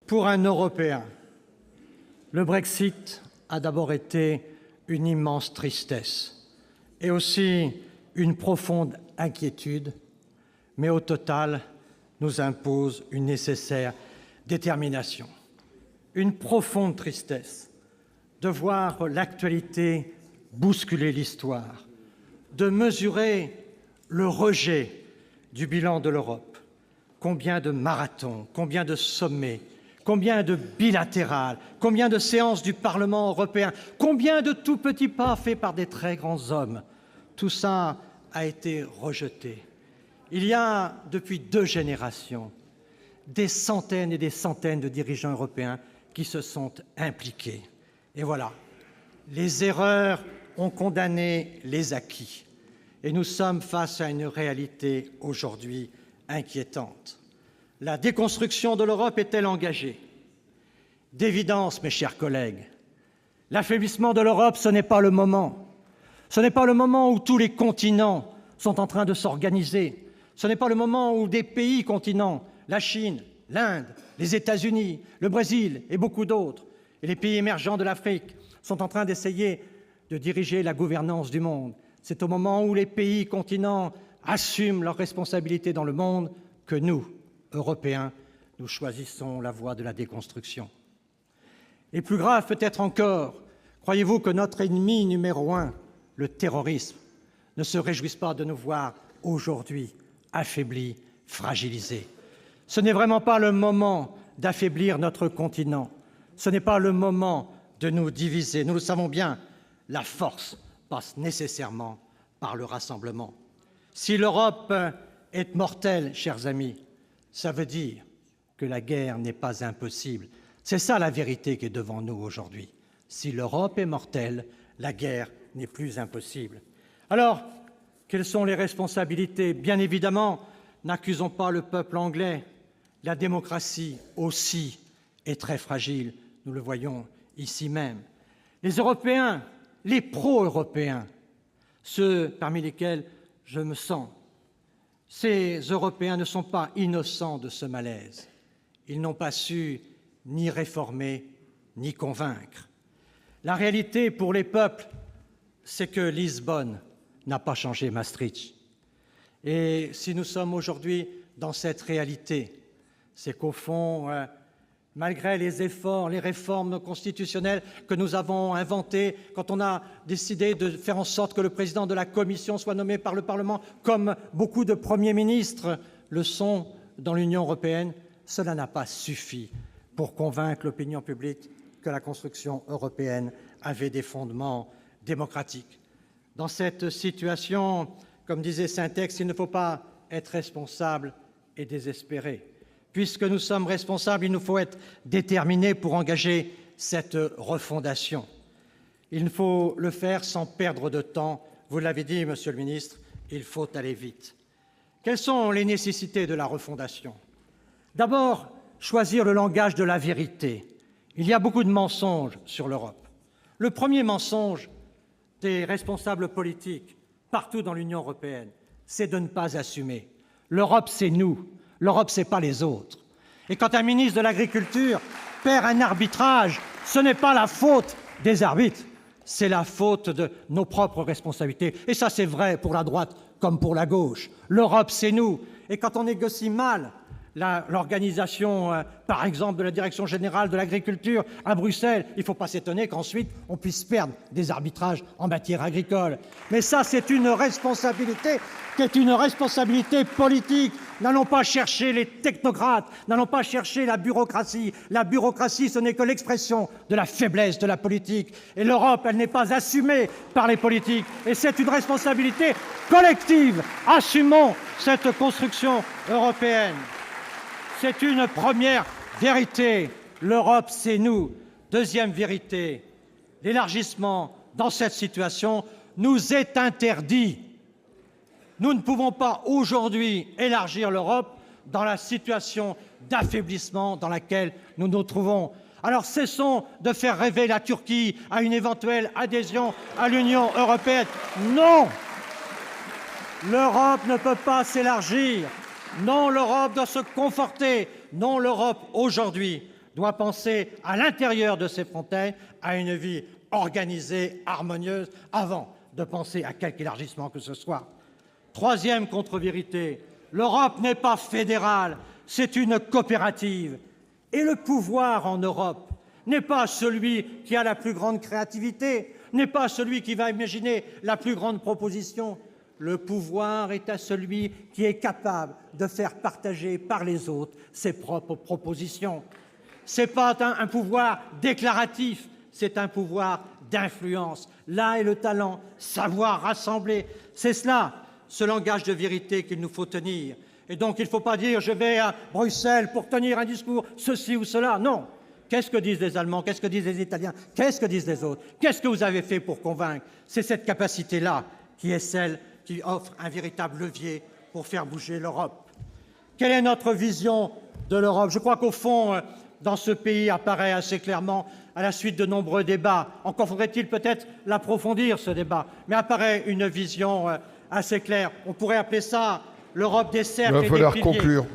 Pour un Européen, le Brexit a d'abord été une immense tristesse et aussi une profonde inquiétude, mais au total nous impose une nécessaire détermination. Une profonde tristesse de voir l'actualité bousculer l'histoire, de mesurer le rejet du bilan de l'Europe. Combien de marathons, combien de sommets, combien de bilatérales, combien de séances du Parlement européen, combien de tout petits pas faits par des très grands hommes. Tout ça a été rejeté. Il y a, depuis 2 générations, des centaines et des centaines de dirigeants européens qui se sont impliqués. Et voilà, les erreurs ont condamné les acquis. Et nous sommes face à une réalité aujourd'hui inquiétante. La déconstruction de l'Europe est-elle engagée? D'évidence, mes chers collègues, l'affaiblissement de l'Europe, ce n'est pas le moment. Ce n'est pas le moment où tous les continents sont en train de s'organiser. Ce n'est pas le moment où des pays continents, la Chine, l'Inde, les États-Unis, le Brésil et beaucoup d'autres, et les pays émergents de l'Afrique, sont en train d'essayer de diriger la gouvernance du monde. C'est au moment où les pays continents assument leurs responsabilités dans le monde que nous, Européens, nous choisissons la voie de la déconstruction. Et plus grave peut-être encore, croyez-vous que notre ennemi numéro 1, le terrorisme, ne se réjouisse pas de nous voir aujourd'hui affaiblis, fragilisés? Ce n'est vraiment pas le moment d'affaiblir notre continent. Ce n'est pas le moment de nous diviser. Nous le savons bien, la force passe nécessairement par le rassemblement. Si l'Europe est mortelle, chers amis, ça veut dire que la guerre n'est pas impossible. C'est ça la vérité qui est devant nous aujourd'hui. Si l'Europe est mortelle, la guerre n'est plus impossible. Alors, quelles sont les responsabilités? Bien évidemment, n'accusons pas le peuple anglais. La démocratie aussi est très fragile, nous le voyons ici même. Les Européens, les pro-européens, ceux parmi lesquels je me sens, ces Européens ne sont pas innocents de ce malaise. Ils n'ont pas su ni réformer, ni convaincre. La réalité pour les peuples, c'est que Lisbonne n'a pas changé Maastricht. Et si nous sommes aujourd'hui dans cette réalité, c'est qu'au fond, malgré les efforts, les réformes constitutionnelles que nous avons inventées, quand on a décidé de faire en sorte que le président de la Commission soit nommé par le Parlement, comme beaucoup de premiers ministres le sont dans l'Union européenne, cela n'a pas suffi pour convaincre l'opinion publique que la construction européenne avait des fondements démocratiques. Dans cette situation, comme disait Saint-Exupéry, il ne faut pas être responsable et désespéré. Puisque nous sommes responsables, il nous faut être déterminés pour engager cette refondation. Il faut le faire sans perdre de temps. Vous l'avez dit, Monsieur le ministre, il faut aller vite. Quelles sont les nécessités de la refondation? D'abord, choisir le langage de la vérité. Il y a beaucoup de mensonges sur l'Europe. Le premier mensonge des responsables politiques partout dans l'Union européenne, c'est de ne pas assumer. L'Europe, c'est nous. L'Europe, ce n'est pas les autres. Et quand un ministre de l'Agriculture perd un arbitrage, ce n'est pas la faute des arbitres, c'est la faute de nos propres responsabilités. Et ça, c'est vrai pour la droite comme pour la gauche. L'Europe, c'est nous. Et quand on négocie mal l'organisation, par exemple, de la Direction générale de l'agriculture à Bruxelles, il ne faut pas s'étonner qu'ensuite on puisse perdre des arbitrages en matière agricole. Mais ça, c'est une responsabilité qui est une responsabilité politique. N'allons pas chercher les technocrates, n'allons pas chercher la bureaucratie. La bureaucratie, ce n'est que l'expression de la faiblesse de la politique. Et l'Europe, elle n'est pas assumée par les politiques. Et c'est une responsabilité collective. Assumons cette construction européenne. C'est une première vérité. L'Europe, c'est nous. Deuxième vérité, l'élargissement, dans cette situation, nous est interdit. Nous ne pouvons pas aujourd'hui élargir l'Europe dans la situation d'affaiblissement dans laquelle nous nous trouvons. Alors cessons de faire rêver la Turquie à une éventuelle adhésion à l'Union européenne. Non! L'Europe ne peut pas s'élargir. Non, l'Europe doit se conforter. Non, l'Europe, aujourd'hui, doit penser à l'intérieur de ses frontières à une vie organisée, harmonieuse, avant de penser à quelque élargissement que ce soit. Troisième contre-vérité, l'Europe n'est pas fédérale, c'est une coopérative. Et le pouvoir en Europe n'est pas celui qui a la plus grande créativité, n'est pas celui qui va imaginer la plus grande proposition. Le pouvoir est à celui qui est capable de faire partager par les autres ses propres propositions. Ce n'est pas un pouvoir déclaratif, c'est un pouvoir d'influence. Là est le talent, savoir rassembler. C'est cela, ce langage de vérité qu'il nous faut tenir. Et donc il ne faut pas dire « je vais à Bruxelles pour tenir un discours, ceci ou cela ». Non. Qu'est-ce que disent les Allemands? Qu'est-ce que disent les Italiens? Qu'est-ce que disent les autres? Qu'est-ce que vous avez fait pour convaincre? C'est cette capacité-là qui est celle qui offre un véritable levier pour faire bouger l'Europe. Quelle est notre vision de l'Europe? Je crois qu'au fond, dans ce pays, apparaît assez clairement, à la suite de nombreux débats, encore faudrait-il peut-être l'approfondir, ce débat, mais apparaît une vision assez claire. On pourrait appeler ça l'Europe des cercles et des piliers. Conclure.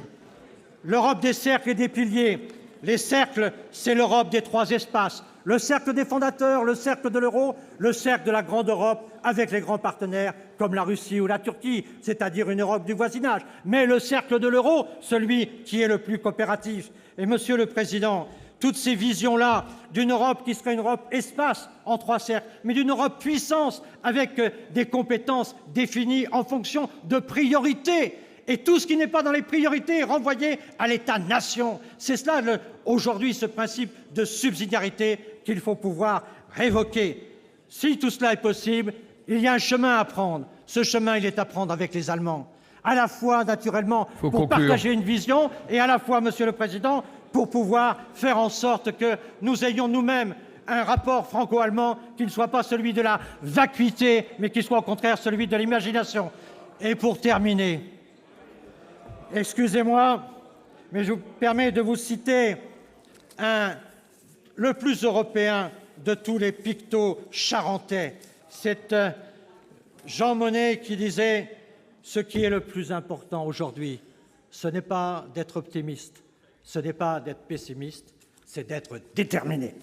L'Europe des cercles et des piliers. Les cercles, c'est l'Europe des trois espaces. Le cercle des fondateurs, le cercle de l'euro, le cercle de la grande Europe avec les grands partenaires comme la Russie ou la Turquie, c'est-à-dire une Europe du voisinage. Mais le cercle de l'euro, celui qui est le plus coopératif. Et Monsieur le Président, toutes ces visions-là d'une Europe qui serait une Europe espace en trois cercles, mais d'une Europe puissance avec des compétences définies en fonction de priorités. Et tout ce qui n'est pas dans les priorités est renvoyé à l'État-nation. C'est cela, aujourd'hui, ce principe de subsidiarité qu'il faut pouvoir révoquer. Si tout cela est possible, il y a un chemin à prendre. Ce chemin, il est à prendre avec les Allemands. À la fois, naturellement, pour partager une vision, et à la fois, Monsieur le Président, pour pouvoir faire en sorte que nous ayons nous-mêmes un rapport franco-allemand qui ne soit pas celui de la vacuité, mais qui soit au contraire celui de l'imagination. Et pour terminer, excusez-moi, mais je vous permets de vous citer le plus européen de tous les pictos charentais. C'est Jean Monnet qui disait « Ce qui est le plus important aujourd'hui, ce n'est pas d'être optimiste, ce n'est pas d'être pessimiste, c'est d'être déterminé ».